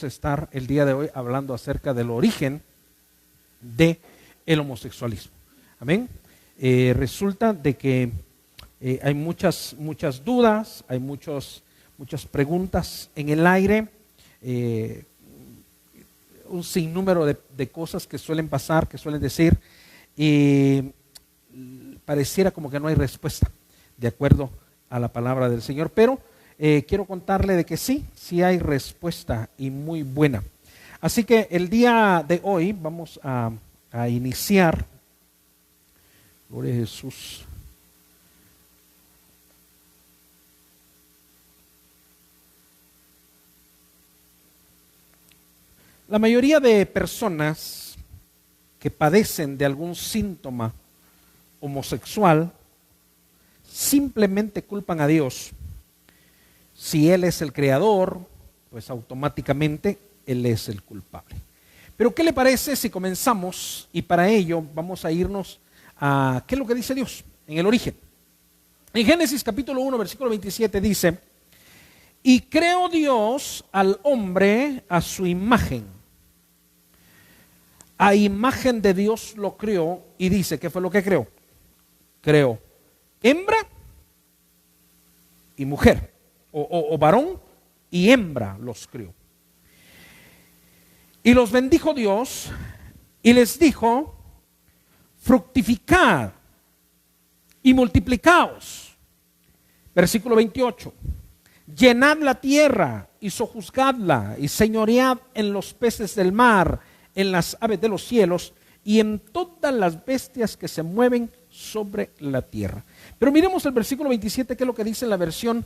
vamos a estar el día de hoy hablando acerca del origen del homosexualismo. Amén. Resulta de que hay muchas dudas, hay muchas preguntas en el aire, un sinnúmero de cosas que suelen pasar, que suelen decir, y pareciera como que no hay respuesta de acuerdo a la palabra del Señor, pero quiero contarle de que sí hay respuesta y muy buena. Así que el día de hoy vamos a iniciar. Gloria a Jesús. La mayoría de personas que padecen de algún síntoma homosexual simplemente culpan a Dios. Si Él es el creador, pues automáticamente Él es el culpable. Pero ¿qué le parece si comenzamos? Y para ello vamos a irnos a ¿qué es lo que dice Dios en el origen? En Génesis capítulo 1, versículo 27 dice: y creó Dios al hombre a su imagen. A imagen de Dios lo creó, y dice, ¿qué fue lo que creó? Creó hembra y mujer, o varón y hembra los creó. Y los bendijo Dios y les dijo: fructificad y multiplicaos. Versículo 28. Llenad la tierra y sojuzgadla y señoread en los peces del mar, en las aves de los cielos y en todas las bestias que se mueven sobre la tierra. Pero miremos el versículo 27, que es lo que dice en la versión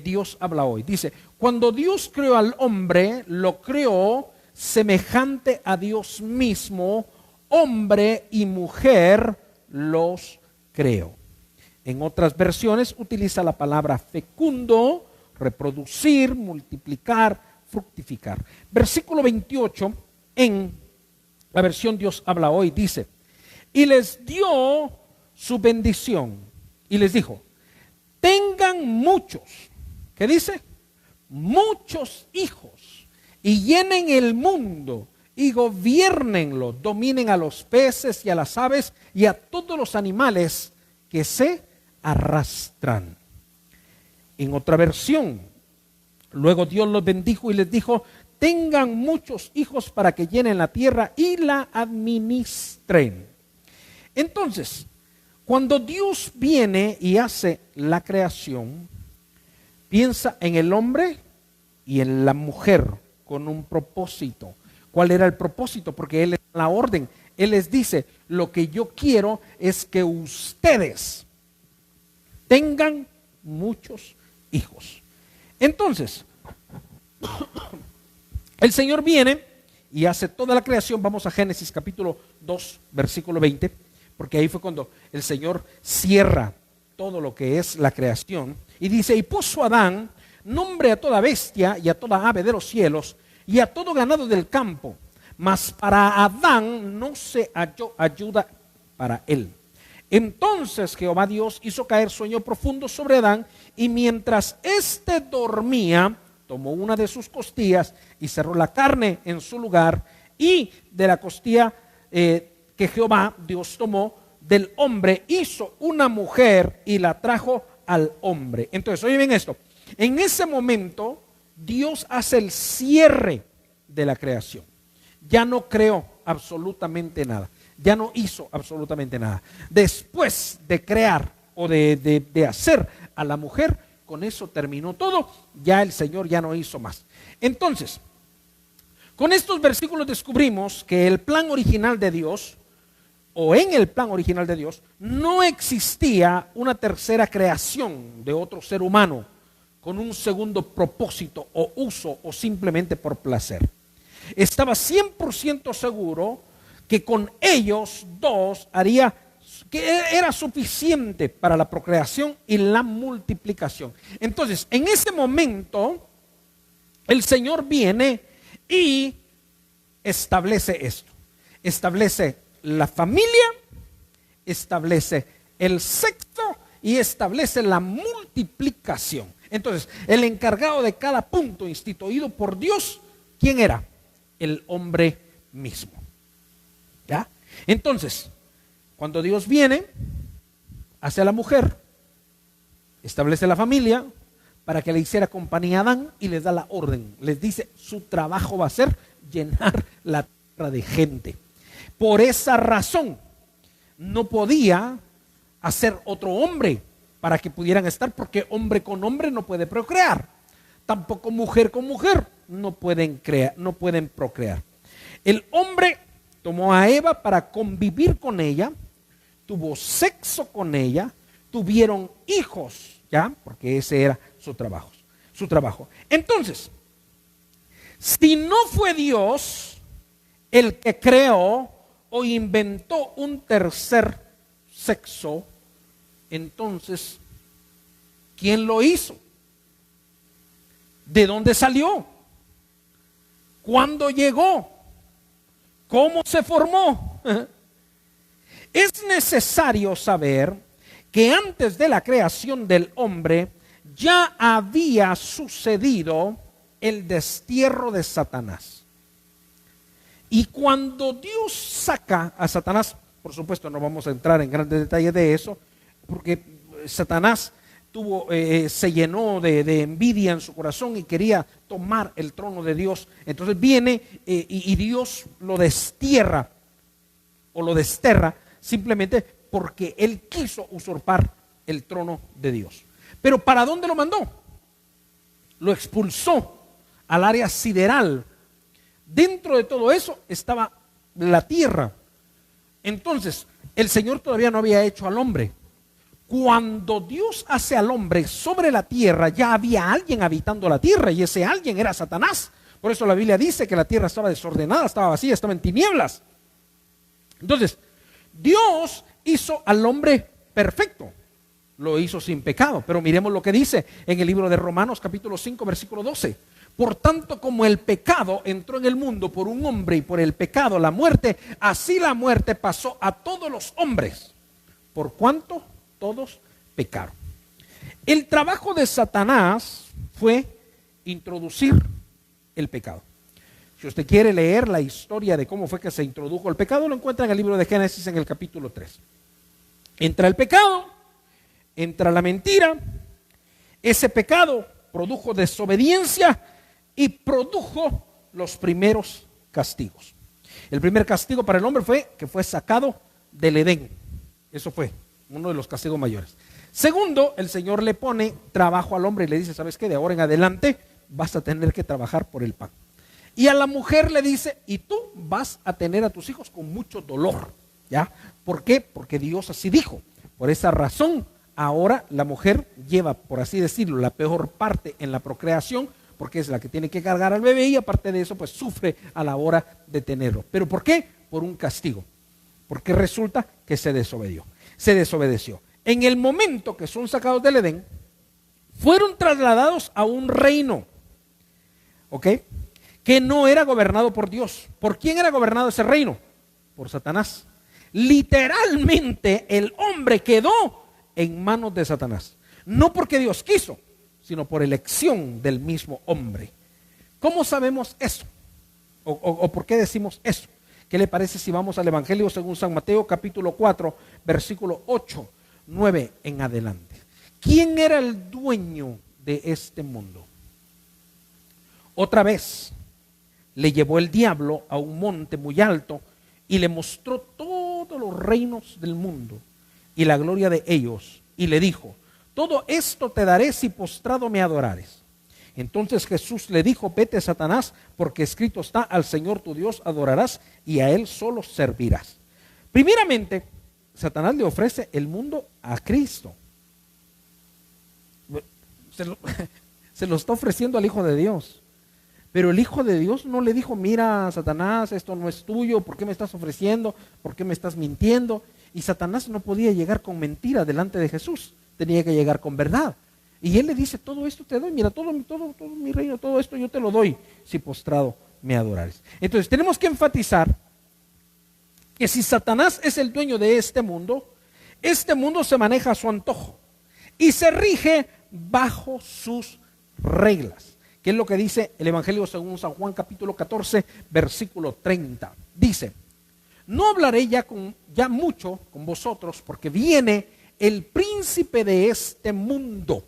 Dios habla hoy. Dice: cuando Dios creó al hombre, lo creó semejante a Dios mismo, hombre y mujer los creó. En otras versiones utiliza la palabra fecundo, reproducir, multiplicar, fructificar. Versículo 28 en la versión Dios habla hoy dice: y les dio su bendición y les dijo: tengan muchos, ¿qué dice? Muchos hijos y llenen el mundo y gobiernenlo, dominen a los peces y a las aves y a todos los animales que se arrastran. En otra versión, luego Dios los bendijo y les dijo: tengan muchos hijos para que llenen la tierra y la administren. Entonces, cuando Dios viene y hace la creación, piensa en el hombre y en la mujer con un propósito. ¿Cuál era el propósito? Porque Él es la orden. Él les dice: lo que yo quiero es que ustedes tengan muchos hijos. Entonces, el Señor viene y hace toda la creación. Vamos a Génesis capítulo 2, versículo 20, porque ahí fue cuando el Señor cierra todo lo que es la creación. Y dice: y puso Adán nombre a toda bestia y a toda ave de los cielos y a todo ganado del campo. Mas para Adán no se halló ayuda para él. Entonces Jehová Dios hizo caer sueño profundo sobre Adán, y mientras éste dormía, tomó una de sus costillas y cerró la carne en su lugar, y de la costilla que Jehová Dios tomó del hombre, hizo una mujer y la trajo al hombre. Entonces, oye bien esto, en ese momento Dios hace el cierre de la creación. Ya no creó absolutamente nada, ya no hizo absolutamente nada. Después de crear o de hacer a la mujer, con eso terminó todo, ya el Señor ya no hizo más. Entonces, con estos versículos descubrimos que el plan original de Dios, o en el plan original de Dios, no existía una tercera creación de otro ser humano con un segundo propósito o uso o simplemente por placer. Estaba 100% seguro que con ellos dos que era suficiente para la procreación y la multiplicación. Entonces, en ese momento, el Señor viene y establece esto. Establece la familia, establece el sexo y establece la multiplicación. Entonces, el encargado de cada punto instituido por Dios ¿Quién era? El hombre mismo. ¿Ya? Entonces, cuando Dios viene hacia la mujer, establece la familia para que le hiciera compañía a Adán y les da la orden. Les dice, su trabajo va a ser llenar la tierra de gente. Por esa razón, no podía hacer otro hombre para que pudieran estar, porque hombre con hombre no puede procrear. Tampoco mujer con mujer no pueden procrear. El hombre tomó a Eva para convivir con ella, tuvo sexo con ella, tuvieron hijos, ¿ya? Porque ese era su trabajo. Entonces, si no fue Dios el que creó o inventó un tercer sexo, entonces, ¿quién lo hizo? ¿De dónde salió? ¿Cuándo llegó? ¿Cómo se formó? Es necesario saber que antes de la creación del hombre ya había sucedido el destierro de Satanás. Y cuando Dios saca a Satanás, por supuesto no vamos a entrar en grandes detalles de eso, porque Satanás se llenó de envidia en su corazón y quería tomar el trono de Dios. Entonces viene y Dios lo destierra o lo desterra simplemente porque él quiso usurpar el trono de Dios. Pero ¿para dónde lo mandó? Lo expulsó al área sideral. Dentro de todo eso estaba la tierra. Entonces, el Señor todavía no había hecho al hombre. Cuando Dios hace al hombre sobre la tierra, ya había alguien habitando la tierra y ese alguien era Satanás. Por eso la Biblia dice que la tierra estaba desordenada, estaba vacía, estaba en tinieblas. Entonces, Dios hizo al hombre perfecto, lo hizo sin pecado. Pero miremos lo que dice en el libro de Romanos capítulo 5 versículo 12. Por tanto, como el pecado entró en el mundo por un hombre y por el pecado la muerte, así la muerte pasó a todos los hombres, por cuanto todos pecaron. El trabajo de Satanás fue introducir el pecado. Si usted quiere leer la historia de cómo fue que se introdujo el pecado, lo encuentra en el libro de Génesis en el capítulo 3. Entra el pecado, entra la mentira, ese pecado produjo desobediencia y produjo los primeros castigos. El primer castigo para el hombre fue que fue sacado del Edén. Eso fue uno de los castigos mayores. Segundo, el Señor le pone trabajo al hombre y le dice, ¿sabes qué? De ahora en adelante vas a tener que trabajar por el pan. Y a la mujer le dice, y tú vas a tener a tus hijos con mucho dolor. ¿Ya? ¿Por qué? Porque Dios así dijo. Por esa razón, ahora la mujer lleva, por así decirlo, la peor parte en la procreación, porque es la que tiene que cargar al bebé y aparte de eso, pues sufre a la hora de tenerlo. ¿Pero por qué? Por un castigo. Porque resulta que se desobedeció. En el momento que son sacados del Edén, fueron trasladados a un reino, ¿ok? Que no era gobernado por Dios. ¿Por quién era gobernado ese reino? Por Satanás. Literalmente el hombre quedó en manos de Satanás. No porque Dios quiso, sino por elección del mismo hombre. ¿Cómo sabemos eso? ¿O por qué decimos eso? ¿Qué le parece si vamos al Evangelio según San Mateo capítulo 4, versículo 8, 9 en adelante? ¿Quién era el dueño de este mundo? Otra vez le llevó el diablo a un monte muy alto y le mostró todos los reinos del mundo y la gloria de ellos y le dijo, todo esto te daré si postrado me adorares. Entonces Jesús le dijo, vete Satanás, porque escrito está, al Señor tu Dios adorarás y a Él solo servirás. Primeramente, Satanás le ofrece el mundo a Cristo. Se lo está ofreciendo al Hijo de Dios. Pero el Hijo de Dios no le dijo, mira Satanás, esto no es tuyo, ¿por qué me estás ofreciendo? ¿Por qué me estás mintiendo? Y Satanás no podía llegar con mentira delante de Jesús, tenía que llegar con verdad. Y él le dice, todo esto te doy, mira, todo mi reino, todo esto yo te lo doy, si postrado me adorares. Entonces tenemos que enfatizar que si Satanás es el dueño de este mundo se maneja a su antojo y se rige bajo sus reglas. ¿Qué es lo que dice el Evangelio según San Juan capítulo 14, versículo 30? Dice: no hablaré ya mucho con vosotros, porque viene el príncipe de este mundo.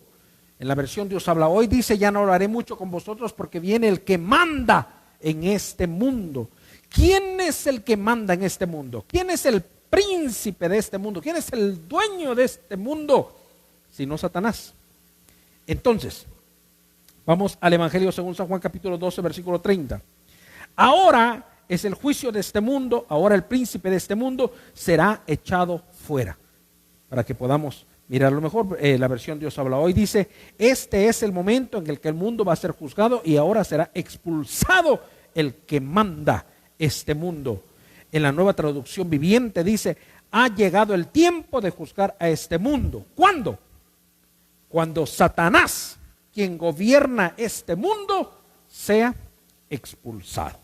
En la versión Dios habla hoy dice: ya no hablaré mucho con vosotros, porque viene el que manda en este mundo. ¿Quién es el que manda en este mundo? ¿Quién es el príncipe de este mundo? ¿Quién es el dueño de este mundo? Sino Satanás. Entonces, vamos al Evangelio según San Juan capítulo 12, versículo 30. Ahora es el juicio de este mundo, ahora el príncipe de este mundo será echado fuera. Para que podamos mirarlo mejor, la versión Dios habla hoy dice: este es el momento en el que el mundo va a ser juzgado y ahora será expulsado el que manda este mundo. En la Nueva Traducción Viviente dice: ha llegado el tiempo de juzgar a este mundo. ¿Cuándo? Cuando Satanás, quien gobierna este mundo, sea expulsado.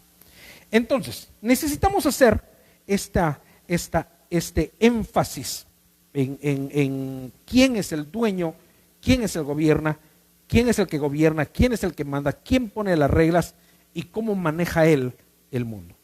Entonces, necesitamos hacer este énfasis en quién es el dueño, quién es el gobierna, quién es el que gobierna, quién es el que manda, quién pone las reglas y cómo maneja él el mundo.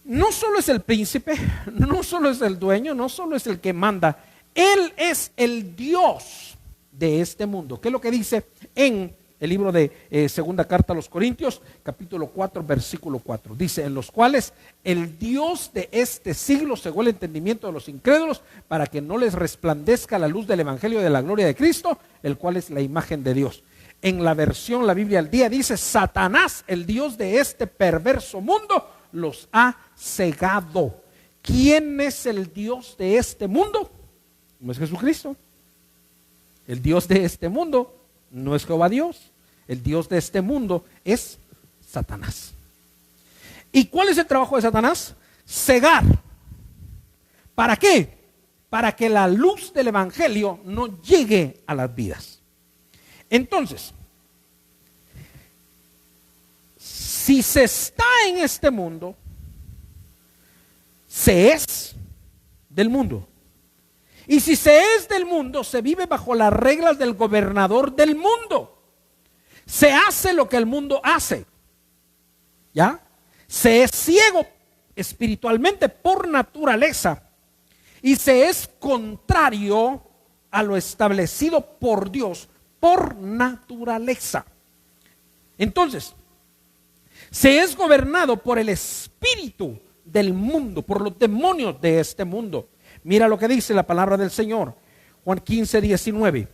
No solo es el príncipe, no solo es el dueño, no solo es el que manda, él es el Dios de este mundo. ¿Qué es lo que dice en el libro de segunda carta a los Corintios, capítulo 4, versículo 4? Dice: en los cuales el Dios de este siglo cegó el entendimiento de los incrédulos, para que no les resplandezca la luz del evangelio de la gloria de Cristo, el cual es la imagen de Dios. En la versión La Biblia al Día dice: Satanás, el Dios de este perverso mundo, los ha cegado. ¿Quién es el Dios de este mundo? No es Jesucristo. El Dios de este mundo no es Jehová Dios. El Dios de este mundo es Satanás. ¿Y cuál es el trabajo de Satanás? Cegar. ¿Para qué? Para que la luz del evangelio no llegue a las vidas. Entonces, si se está en este mundo, se es del mundo. Y si se es del mundo, se vive bajo las reglas del gobernador del mundo. Se hace lo que el mundo hace. ¿Ya? Se es ciego espiritualmente por naturaleza. Y se es contrario a lo establecido por Dios por naturaleza. Entonces, se es gobernado por el espíritu del mundo, por los demonios de este mundo. Mira lo que dice la palabra del Señor, Juan 15, 19.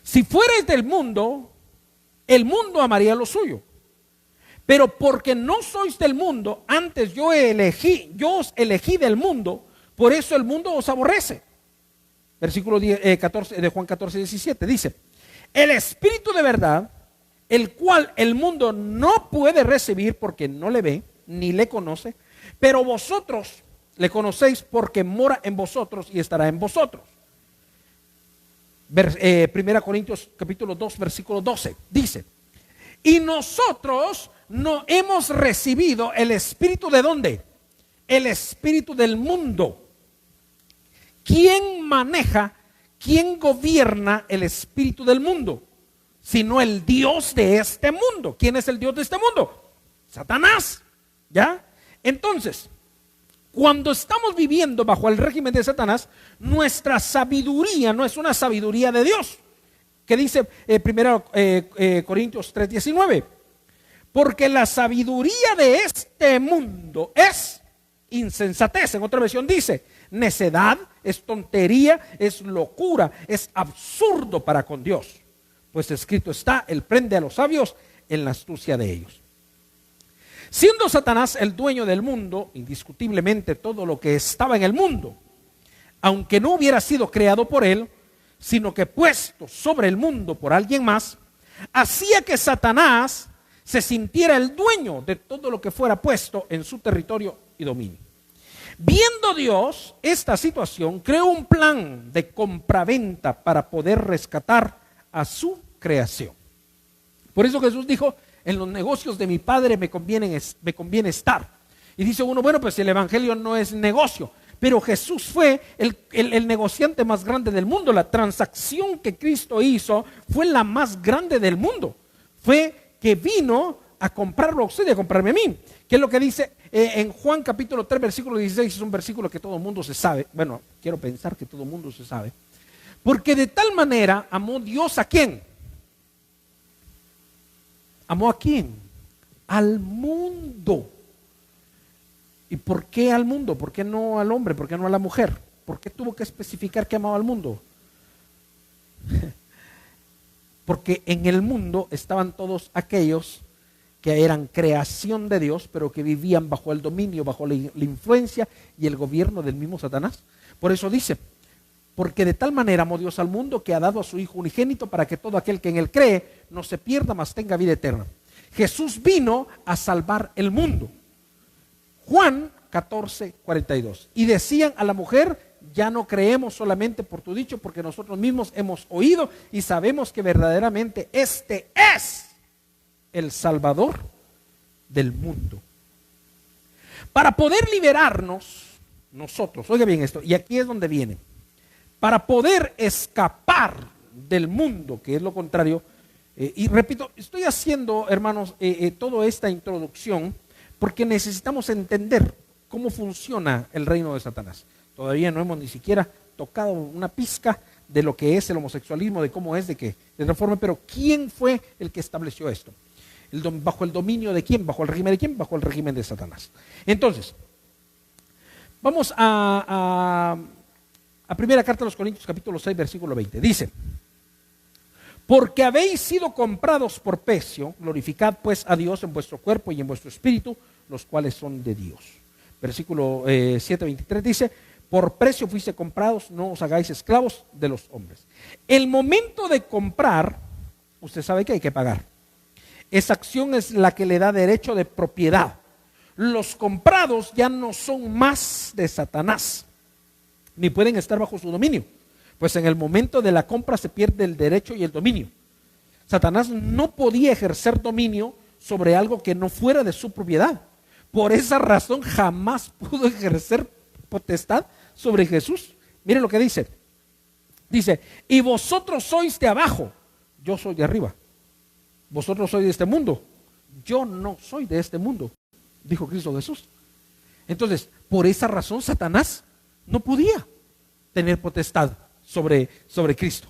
Si fuerais del mundo, el mundo amaría lo suyo. Pero porque no sois del mundo, antes yo os elegí del mundo, por eso el mundo os aborrece. Versículo 14 de Juan 14, 17 dice: el Espíritu de verdad, el cual el mundo no puede recibir porque no le ve ni le conoce, pero vosotros le conocéis porque mora en vosotros y estará en vosotros. Primera Corintios capítulo 2, versículo 12 dice: y nosotros no hemos recibido el espíritu ¿de dónde? El espíritu del mundo. ¿Quién maneja, quién gobierna el espíritu del mundo? Sino el Dios de este mundo. ¿Quién es el Dios de este mundo? Satanás. ¿Ya? Entonces, cuando estamos viviendo bajo el régimen de Satanás, nuestra sabiduría no es una sabiduría de Dios. ¿Qué dice 1 Corintios 3:19? Porque la sabiduría de este mundo es insensatez. En otra versión dice: necedad, es tontería, es locura, es absurdo para con Dios. Pues escrito está: Él prende a los sabios en la astucia de ellos. Siendo Satanás el dueño del mundo, indiscutiblemente todo lo que estaba en el mundo, aunque no hubiera sido creado por él, sino que puesto sobre el mundo por alguien más, hacía que Satanás se sintiera el dueño de todo lo que fuera puesto en su territorio y dominio. Viendo Dios esta situación, creó un plan de compraventa para poder rescatar a su creación. Por eso Jesús dijo: en los negocios de mi Padre me conviene estar. Y dice uno: bueno, pues el evangelio no es negocio. pero Jesús fue el negociante más grande del mundo. La transacción que Cristo hizo fue la más grande del mundo. Fue que vino a comprarlo a usted y a comprarme a mí. ¿Qué es lo que dice en Juan capítulo 3, versículo 16? Es un versículo que todo el mundo se sabe. Bueno, quiero pensar que todo el mundo se sabe. Porque de tal manera amó Dios ¿a quién? ¿Amó a quién? Al mundo. ¿Y por qué al mundo? ¿Por qué no al hombre? ¿Por qué no a la mujer? ¿Por qué tuvo que especificar que amaba al mundo? Porque en el mundo estaban todos aquellos que eran creación de Dios, pero que vivían bajo el dominio, bajo la influencia y el gobierno del mismo Satanás. Por eso dice, porque de tal manera amó Dios al mundo que ha dado a su Hijo unigénito para que todo aquel que en él cree no se pierda, mas tenga vida eterna. Jesús vino a salvar el mundo. Juan 14, 42. Y decían a la mujer, ya no creemos solamente por tu dicho, porque nosotros mismos hemos oído y sabemos que verdaderamente este es el Salvador del mundo. Para poder liberarnos nosotros, oiga bien esto, y aquí es donde viene, para poder escapar del mundo, que es lo contrario, y repito, estoy haciendo, hermanos, toda esta introducción porque necesitamos entender cómo funciona el reino de Satanás. Todavía no hemos ni siquiera tocado una pizca de lo que es el homosexualismo, de cómo es, de otra forma, pero ¿quién fue el que estableció esto? ¿Bajo el dominio de quién? ¿Bajo el régimen de quién? Bajo el régimen de Satanás. Entonces, vamos a primera carta a los Corintios, capítulo 6, versículo 20. Dice, porque habéis sido comprados por precio, glorificad pues a Dios en vuestro cuerpo y en vuestro espíritu, los cuales son de Dios. Versículo 7, 23 dice, por precio fuiste comprados, no os hagáis esclavos de los hombres. El momento de comprar, usted sabe que hay que pagar. Esa acción es la que le da derecho de propiedad. Los comprados ya no son más de Satanás, ni pueden estar bajo su dominio. Pues en el momento de la compra se pierde el derecho y el dominio. Satanás no podía ejercer dominio sobre algo que no fuera de su propiedad. Por esa razón jamás pudo ejercer potestad sobre Jesús. Miren lo que dice. Dice, y vosotros sois de abajo, yo soy de arriba. Vosotros sois de este mundo, yo no soy de este mundo, dijo Cristo Jesús. Entonces, por esa razón Satanás no podía tener potestad sobre Cristo.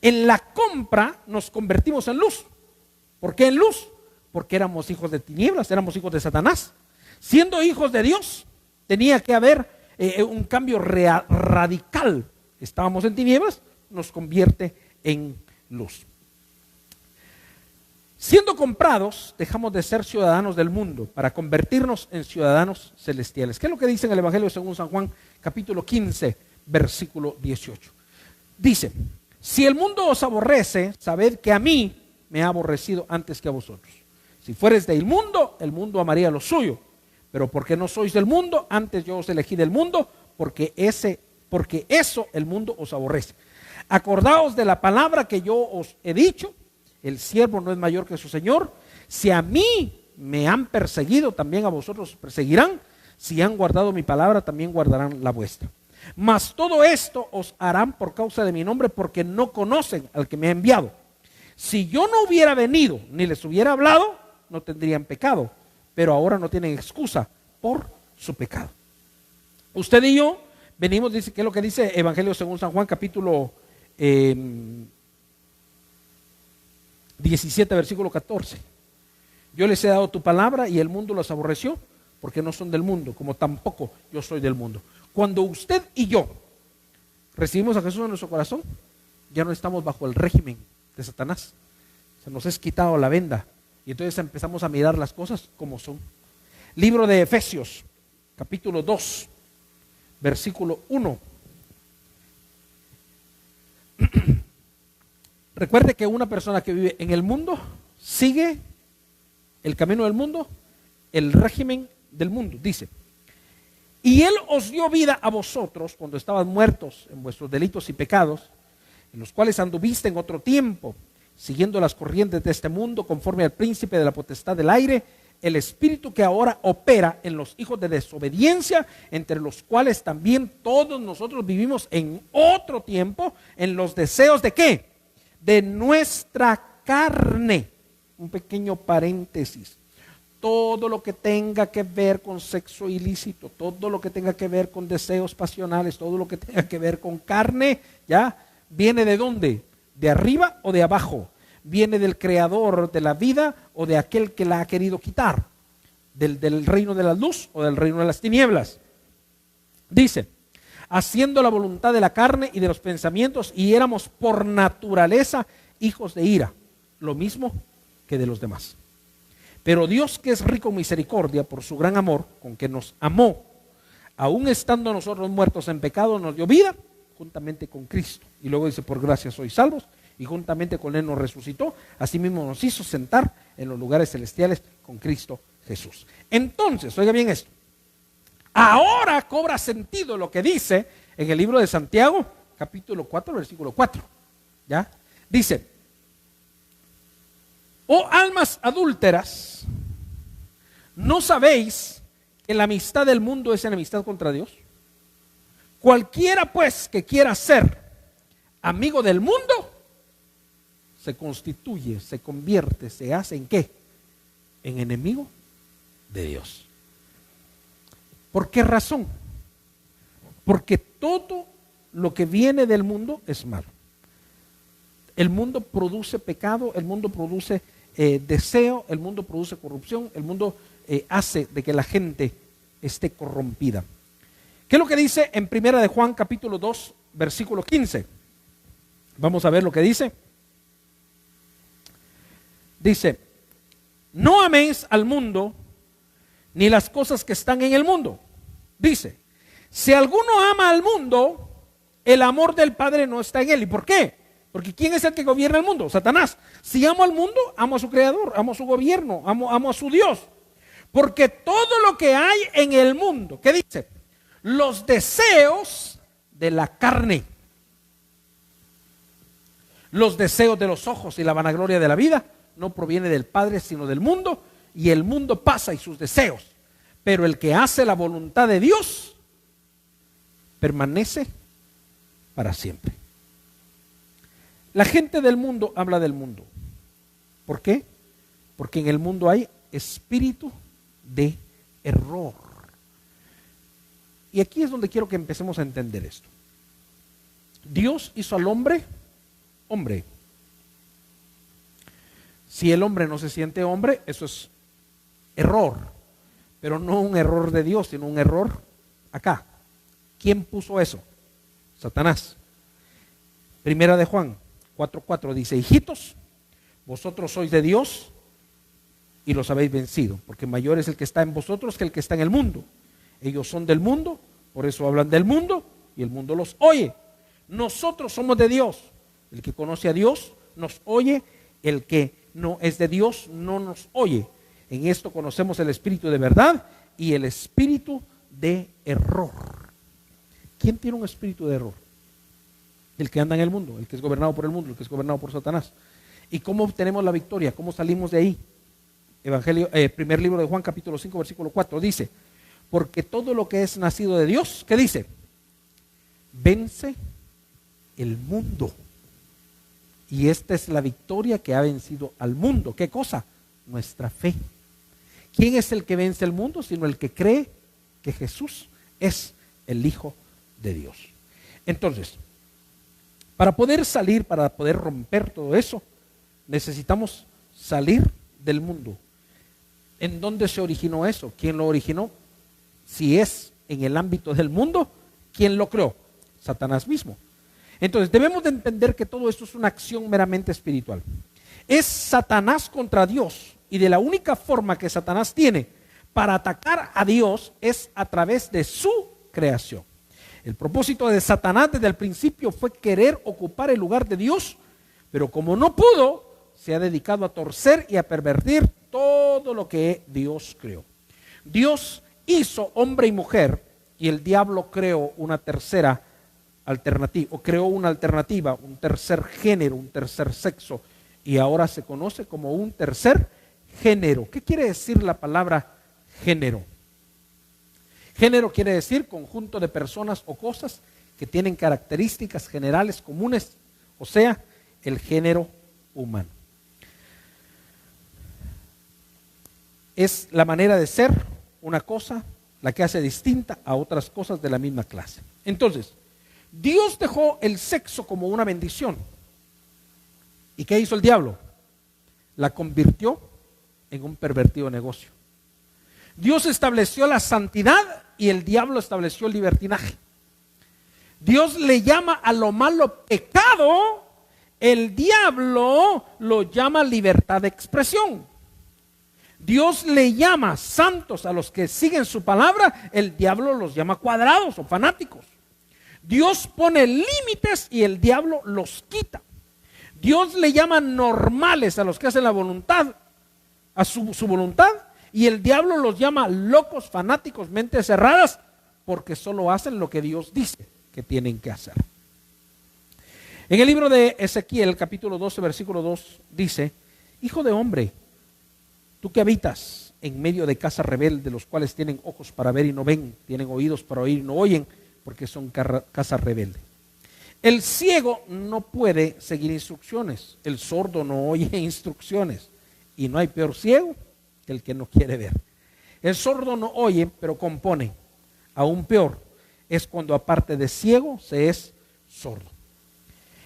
En la compra nos convertimos en luz. ¿Por qué en luz? Porque éramos hijos de tinieblas, éramos hijos de Satanás. Siendo hijos de Dios, tenía que haber un cambio radical. Estábamos en tinieblas, nos convierte en luz. Siendo comprados, dejamos de ser ciudadanos del mundo para convertirnos en ciudadanos celestiales. ¿Qué es lo que dice en el Evangelio según San Juan, capítulo 15, versículo 18? Dice, si el mundo os aborrece, sabed que a mí me ha aborrecido antes que a vosotros. Si fueres del mundo, el mundo amaría lo suyo. Pero porque no sois del mundo, antes yo os elegí del mundo, porque eso el mundo os aborrece. Acordaos de la palabra que yo os he dicho, el siervo no es mayor que su señor. Si a mí me han perseguido, también a vosotros perseguirán. Si han guardado mi palabra, también guardarán la vuestra. Mas todo esto os harán por causa de mi nombre, porque no conocen al que me ha enviado. Si yo no hubiera venido, ni les hubiera hablado, no tendrían pecado, pero ahora no tienen excusa por su pecado. Usted y yo venimos, dice, ¿qué es lo que dice Evangelio según San Juan, capítulo 17, versículo 14? Yo les he dado tu palabra y el mundo los aborreció, porque no son del mundo, como tampoco yo soy del mundo. Cuando usted y yo recibimos a Jesús en nuestro corazón, ya no estamos bajo el régimen de Satanás. Se nos es quitado la venda y entonces empezamos a mirar las cosas como son. Libro de Efesios, capítulo 2, versículo 1. Recuerde que una persona que vive en el mundo sigue el camino del mundo, el régimen del mundo. Dice, y Él os dio vida a vosotros cuando estaban muertos en vuestros delitos y pecados, en los cuales anduviste en otro tiempo, siguiendo las corrientes de este mundo, conforme al príncipe de la potestad del aire, el espíritu que ahora opera en los hijos de desobediencia, entre los cuales también todos nosotros vivimos en otro tiempo, en los deseos de ¿qué? De nuestra carne. Un pequeño paréntesis. Todo lo que tenga que ver con sexo ilícito, todo lo que tenga que ver con deseos pasionales, todo lo que tenga que ver con carne, ¿ya? ¿Viene de dónde? ¿De arriba o de abajo? ¿Viene del creador de la vida o de aquel que la ha querido quitar? ¿Del reino de la luz o del reino de las tinieblas? Dice, haciendo la voluntad de la carne y de los pensamientos, y éramos por naturaleza hijos de ira, lo mismo que de los demás. Pero Dios, que es rico en misericordia, por su gran amor con que nos amó, aun estando nosotros muertos en pecado, nos dio vida juntamente con Cristo. Y luego dice, por gracia sois salvos, y juntamente con Él nos resucitó, asimismo nos hizo sentar en los lugares celestiales con Cristo Jesús. Entonces, oiga bien esto, ahora cobra sentido lo que dice en el libro de Santiago, capítulo 4, versículo 4, ¿ya? Dice, oh almas adúlteras, ¿no sabéis que la amistad del mundo es enemistad contra Dios? Cualquiera pues que quiera ser amigo del mundo, se constituye, se convierte, se hace ¿en qué? En enemigo de Dios. ¿Por qué razón? Porque todo lo que viene del mundo es malo. El mundo produce pecado, el mundo produce deseo, el mundo produce corrupción, el mundo hace de que la gente esté corrompida. ¿Qué es lo que dice en 1 de Juan capítulo 2, versículo 15? Vamos a ver lo que dice. Dice, no améis al mundo ni las cosas que están en el mundo. Dice, si alguno ama al mundo, el amor del Padre no está en él. ¿Y por qué? Porque ¿quién es el que gobierna el mundo? Satanás. Si amo al mundo, amo a su creador, amo a su gobierno, amo a su Dios. Porque todo lo que hay en el mundo, ¿qué dice? Los deseos de la carne, los deseos de los ojos y la vanagloria de la vida, no proviene del Padre, sino del mundo, y el mundo pasa y sus deseos. Pero el que hace la voluntad de Dios permanece para siempre. La gente del mundo habla del mundo. ¿Por qué? Porque en el mundo hay espíritu de error. Y aquí es donde quiero que empecemos a entender esto. Dios hizo al hombre, hombre. Si el hombre no se siente hombre, eso es error. Pero no un error de Dios, sino un error acá. ¿Quién puso eso? Satanás. Primera de Juan 4:4 dice, hijitos, vosotros sois de Dios y los habéis vencido, porque mayor es el que está en vosotros que el que está en el mundo. Ellos son del mundo, por eso hablan del mundo y el mundo los oye. Nosotros somos de Dios. El que conoce a Dios nos oye, el que no es de Dios no nos oye. En esto conocemos el espíritu de verdad y el espíritu de error. ¿Quién tiene un espíritu de error? El que anda en el mundo, el que es gobernado por el mundo, el que es gobernado por Satanás. ¿Y cómo obtenemos la victoria? ¿Cómo salimos de ahí? Primer libro de Juan, capítulo 5, versículo 4, dice, porque todo lo que es nacido de Dios, ¿qué dice? Vence el mundo. Y esta es la victoria que ha vencido al mundo. ¿Qué cosa? Nuestra fe. ¿Quién es el que vence el mundo? Sino el que cree que Jesús es el Hijo de Dios. Entonces, para poder salir, para poder romper todo eso, necesitamos salir del mundo. ¿En dónde se originó eso? ¿Quién lo originó? Si es en el ámbito del mundo, ¿quién lo creó? Satanás mismo. Entonces debemos de entender que todo esto es una acción meramente espiritual. Es Satanás contra Dios, y de la única forma que Satanás tiene para atacar a Dios es a través de su creación. El propósito de Satanás desde el principio fue querer ocupar el lugar de Dios, pero como no pudo, se ha dedicado a torcer y a pervertir todo lo que Dios creó. Dios hizo hombre y mujer, y el diablo creó una tercera alternativa, o creó una alternativa, un tercer género, un tercer sexo, y ahora se conoce como un tercer género. ¿Qué quiere decir la palabra género? Género quiere decir conjunto de personas o cosas que tienen características generales comunes, o sea, el género humano. Es la manera de ser una cosa la que hace distinta a otras cosas de la misma clase. Entonces, Dios dejó el sexo como una bendición. ¿Y qué hizo el diablo? La convirtió en un pervertido negocio. Dios estableció la santidad y el diablo estableció el libertinaje. Dios le llama a lo malo pecado, el diablo lo llama libertad de expresión. Dios le llama santos a los que siguen su palabra, el diablo los llama cuadrados o fanáticos. Dios pone límites y el diablo los quita. Dios le llama normales a los que hacen la voluntad, a su voluntad, y el diablo los llama locos, fanáticos, mentes cerradas, porque solo hacen lo que Dios dice que tienen que hacer. En el libro de Ezequiel, capítulo 12, versículo 2, dice: Hijo de hombre, tú que habitas en medio de casa rebelde, los cuales tienen ojos para ver y no ven, tienen oídos para oír y no oyen, porque son casa rebelde. El ciego no puede seguir instrucciones, el sordo no oye instrucciones, y no hay peor ciego que el que no quiere ver. El sordo no oye, pero compone. Aún peor es cuando aparte de ciego se es sordo.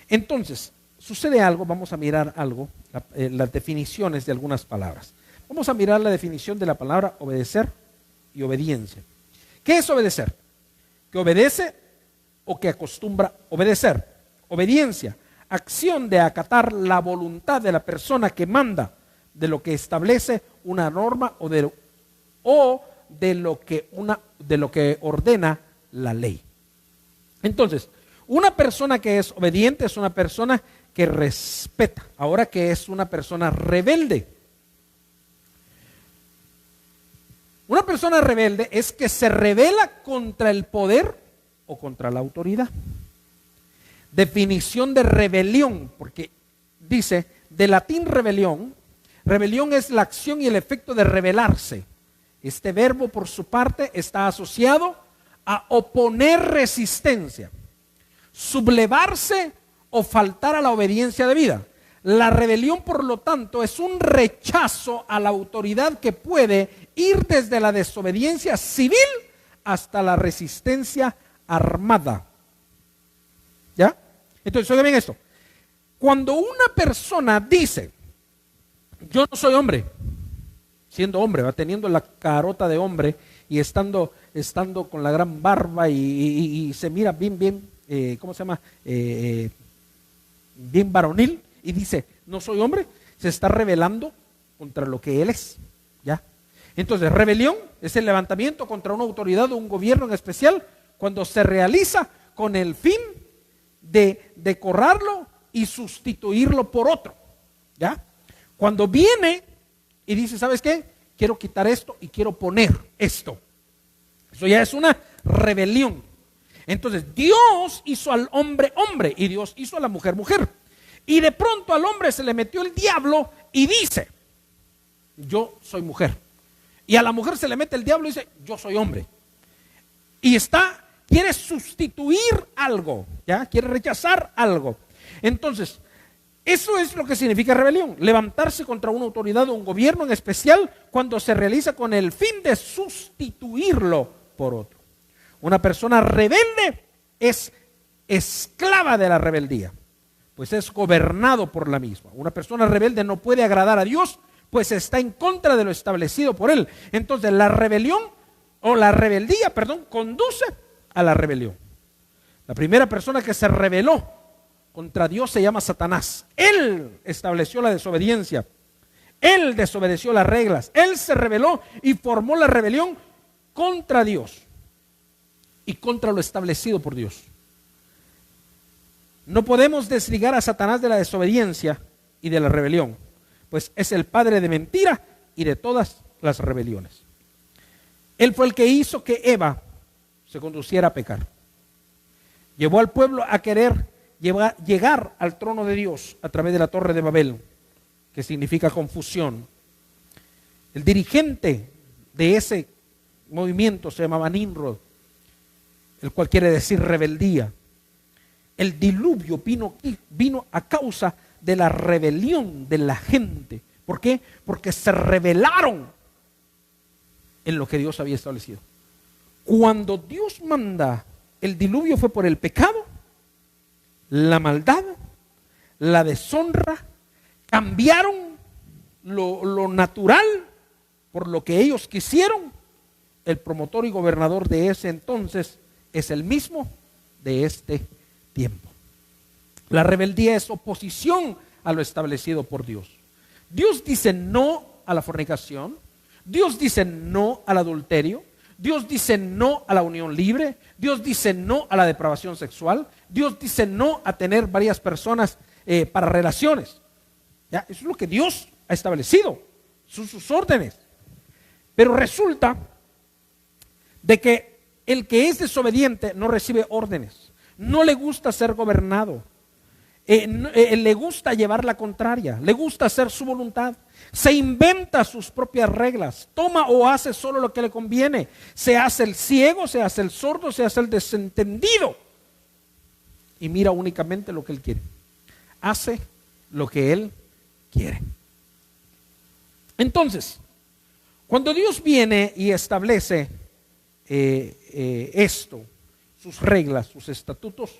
Entonces, sucede algo, vamos a mirar algo, las definiciones de algunas palabras. Vamos a mirar la definición de la palabra obedecer y obediencia. ¿Qué es obedecer? Que obedece o que acostumbra obedecer. Obediencia, acción de acatar la voluntad de la persona que manda, de lo que establece una norma o de lo que ordena la ley. Entonces, una persona que es obediente es una persona que respeta. Ahora, que es una persona rebelde. Una persona rebelde es que se rebela contra el poder o contra la autoridad. Definición de rebelión, porque dice, de latín rebelión. Rebelión es la acción y el efecto de rebelarse. Este verbo, por su parte, está asociado a oponer resistencia, sublevarse o faltar a la obediencia debida. La rebelión, por lo tanto, es un rechazo a la autoridad que puede ir desde la desobediencia civil hasta la resistencia armada. ¿Ya? Entonces, oigan bien esto. Cuando una persona dice: yo no soy hombre, siendo hombre, va teniendo la carota de hombre y estando con la gran barba y se mira bien, ¿cómo se llama? Bien varonil, y dice: no soy hombre, se está rebelando contra lo que él es. ¿Ya? Entonces, rebelión es el levantamiento contra una autoridad o un gobierno en especial cuando se realiza con el fin de decorarlo y sustituirlo por otro. ¿Ya? Cuando viene y dice: ¿sabes qué? Quiero quitar esto y quiero poner esto. Eso ya es una rebelión. Entonces, Dios hizo al hombre hombre y Dios hizo a la mujer mujer. Y de pronto al hombre se le metió el diablo y dice: yo soy mujer. Y a la mujer se le mete el diablo y dice: yo soy hombre. Y quiere sustituir algo, ¿ya? Quiere rechazar algo. Entonces, eso es lo que significa rebelión: levantarse contra una autoridad o un gobierno en especial cuando se realiza con el fin de sustituirlo por otro. Una persona rebelde es esclava de la rebeldía, pues es gobernado por la misma. Una persona rebelde no puede agradar a Dios, pues está en contra de lo establecido por Él. Entonces, la rebeldía, conduce a la rebelión. La primera persona que se rebeló contra Dios se llama Satanás. Él estableció la desobediencia. Él desobedeció las reglas. Él se rebeló y formó la rebelión contra Dios y contra lo establecido por Dios. No podemos desligar a Satanás de la desobediencia y de la rebelión, pues es el padre de mentira y de todas las rebeliones. Él fue el que hizo que Eva se conduciera a pecar. Llevó al pueblo a querer llegar al trono de Dios a través de la Torre de Babel, que significa confusión. El dirigente de ese movimiento se llamaba Nimrod, el cual quiere decir rebeldía. El diluvio vino a causa de la rebelión de la gente. ¿Por qué? Porque se rebelaron en lo que Dios había establecido. Cuando Dios manda el diluvio fue por el pecado, la maldad, la deshonra. Cambiaron lo natural por lo que ellos quisieron. El promotor y gobernador de ese entonces es el mismo de este tiempo. La rebeldía es oposición a lo establecido por Dios. Dios dice no a la fornicación. Dios dice no al adulterio. Dios dice no a la unión libre. Dios dice no a la depravación sexual. Dios dice no a tener varias personas para relaciones. ¿Ya? Eso es lo que Dios ha establecido. Son sus órdenes. Pero resulta de que el que es desobediente no recibe órdenes. No le gusta ser gobernado. Le gusta llevar la contraria. Le gusta hacer su voluntad. Se inventa sus propias reglas. Toma o hace solo lo que le conviene. Se hace el ciego, se hace el sordo, se hace el desentendido. Y mira únicamente lo que él quiere. Hace lo que él quiere. Entonces, cuando Dios viene y establece esto, sus reglas, sus estatutos,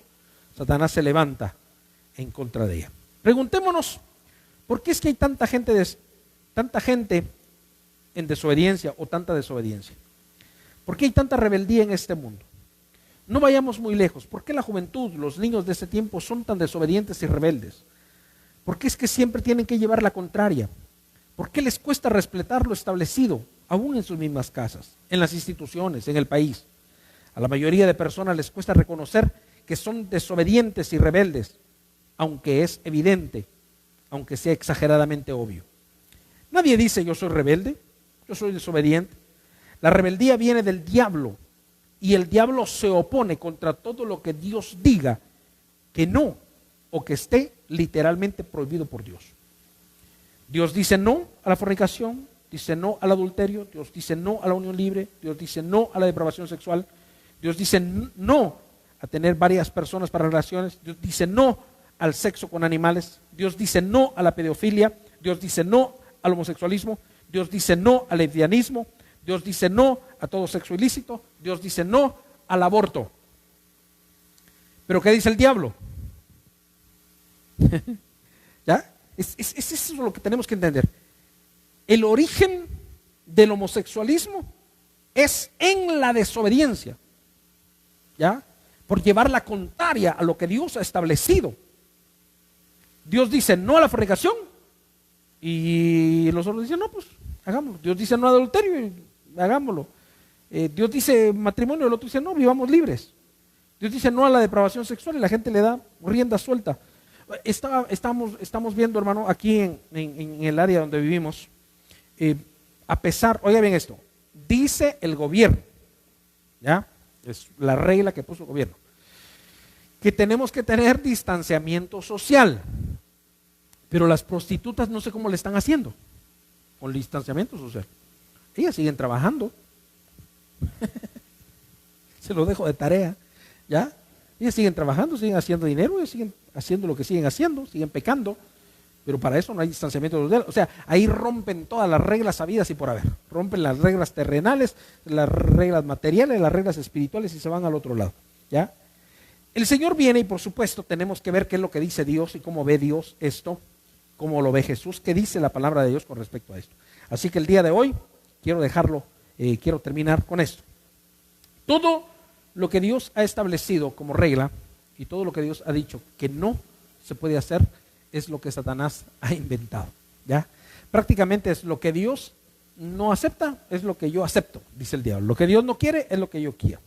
Satanás se levanta en contra de ella. Preguntémonos, ¿por qué es que hay tanta gente en desobediencia o tanta desobediencia? ¿Por qué hay tanta rebeldía en este mundo? No vayamos muy lejos. ¿Por qué la juventud, los niños de este tiempo son tan desobedientes y rebeldes? ¿Por qué es que siempre tienen que llevar la contraria? ¿Por qué les cuesta respetar lo establecido, aún en sus mismas casas, en las instituciones, en el país? A la mayoría de personas les cuesta reconocer que son desobedientes y rebeldes, aunque es evidente, aunque sea exageradamente obvio. Nadie dice yo soy rebelde, yo soy desobediente. La rebeldía viene del diablo y el diablo se opone contra todo lo que Dios diga que no o que esté literalmente prohibido por Dios. Dios dice no a la fornicación, dice no al adulterio, Dios dice no a la unión libre, Dios dice no a la depravación sexual, Dios dice no a tener varias personas para relaciones, Dios dice no al sexo con animales, Dios dice no a la pedofilia, Dios dice no al homosexualismo, Dios dice no al lesbianismo, Dios dice no a todo sexo ilícito, Dios dice no al aborto. ¿Pero qué dice el diablo? ¿Ya? Es eso es lo que tenemos que entender. El origen del homosexualismo es en la desobediencia, ¿ya? Por llevar la contraria a lo que Dios ha establecido. Dios dice no a la fornicación y los otros dicen no, pues hagámoslo. Dios dice no al adulterio y hagámoslo. Dios dice matrimonio, el otro dice no, vivamos libres. Dios dice no a la depravación sexual y la gente le da rienda suelta. Estamos viendo, hermano, aquí en el área donde vivimos, a pesar, oiga bien esto, dice el gobierno, ¿ya? Es la regla que puso el gobierno, que tenemos que tener distanciamiento social, pero las prostitutas no sé cómo le están haciendo con el distanciamiento social. Ellas siguen trabajando, se lo dejo de tarea, ¿ya? Ellas siguen trabajando, siguen haciendo dinero, ellas siguen haciendo lo que siguen haciendo, siguen pecando, pero para eso no hay distanciamiento social. O sea, ahí rompen todas las reglas habidas y por haber. Rompen las reglas terrenales, las reglas materiales, las reglas espirituales y se van al otro lado, ¿ya? El Señor viene y por supuesto tenemos que ver qué es lo que dice Dios y cómo ve Dios esto, cómo lo ve Jesús, qué dice la palabra de Dios con respecto a esto. Así que el día de hoy quiero terminar con esto. Todo lo que Dios ha establecido como regla y todo lo que Dios ha dicho que no se puede hacer es lo que Satanás ha inventado, ¿ya? Prácticamente es lo que Dios no acepta, es lo que yo acepto, dice el diablo. Lo que Dios no quiere es lo que yo quiero.